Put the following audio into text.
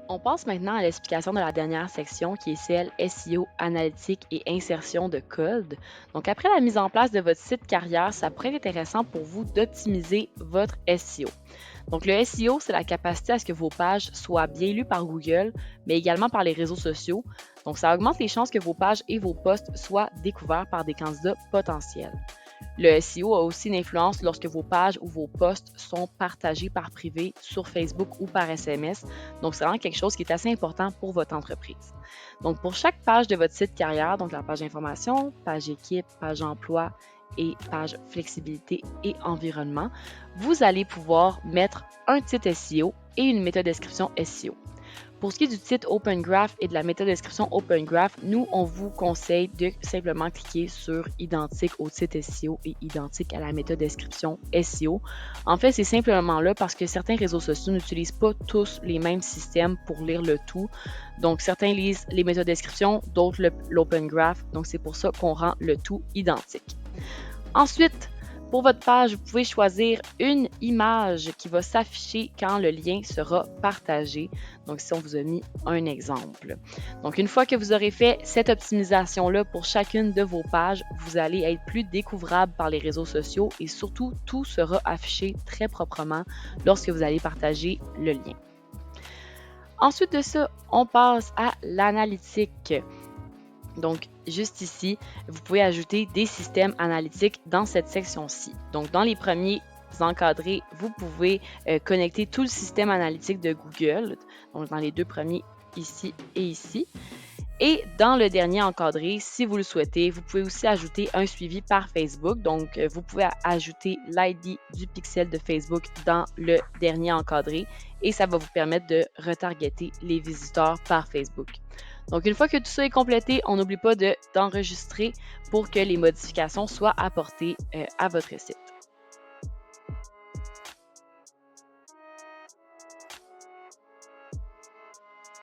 On passe maintenant à l'explication de la dernière section qui est celle SEO, analytique et insertion de code. Donc, après la mise en place de votre site carrière, ça pourrait être intéressant pour vous d'optimiser votre SEO. Donc, le SEO, c'est la capacité à ce que vos pages soient bien lues par Google, mais également par les réseaux sociaux. Donc, ça augmente les chances que vos pages et vos posts soient découverts par des candidats potentiels. Le SEO a aussi une influence lorsque vos pages ou vos posts sont partagés par privé sur Facebook ou par SMS. Donc, c'est vraiment quelque chose qui est assez important pour votre entreprise. Donc, pour chaque page de votre site carrière, donc la page d'information, page équipe, page emploi et page flexibilité et environnement, vous allez pouvoir mettre un titre SEO et une métadescription SEO. Pour ce qui est du titre Open Graph et de la métadescription Open Graph, nous, on vous conseille de simplement cliquer sur identique au titre SEO et identique à la métadescription SEO. En fait, c'est simplement là parce que certains réseaux sociaux n'utilisent pas tous les mêmes systèmes pour lire le tout. Donc, certains lisent les métadescriptions, d'autres l'Open Graph. Donc, c'est pour ça qu'on rend le tout identique. Ensuite, pour votre page, vous pouvez choisir une image qui va s'afficher quand le lien sera partagé. Donc, ici, on vous a mis un exemple. Donc, une fois que vous aurez fait cette optimisation-là pour chacune de vos pages, vous allez être plus découvrable par les réseaux sociaux et surtout, tout sera affiché très proprement lorsque vous allez partager le lien. Ensuite de ça, on passe à l'analytique. Donc, juste ici, vous pouvez ajouter des systèmes analytiques dans cette section-ci. Donc, dans les premiers encadrés, vous pouvez connecter tout le système analytique de Google. Donc, dans les deux premiers, ici et ici. Et dans le dernier encadré, si vous le souhaitez, vous pouvez aussi ajouter un suivi par Facebook. Donc, vous pouvez ajouter l'ID du pixel de Facebook dans le dernier encadré et ça va vous permettre de retargeter les visiteurs par Facebook. Donc, une fois que tout ça est complété, on n'oublie pas d'enregistrer pour que les modifications soient apportées à votre site.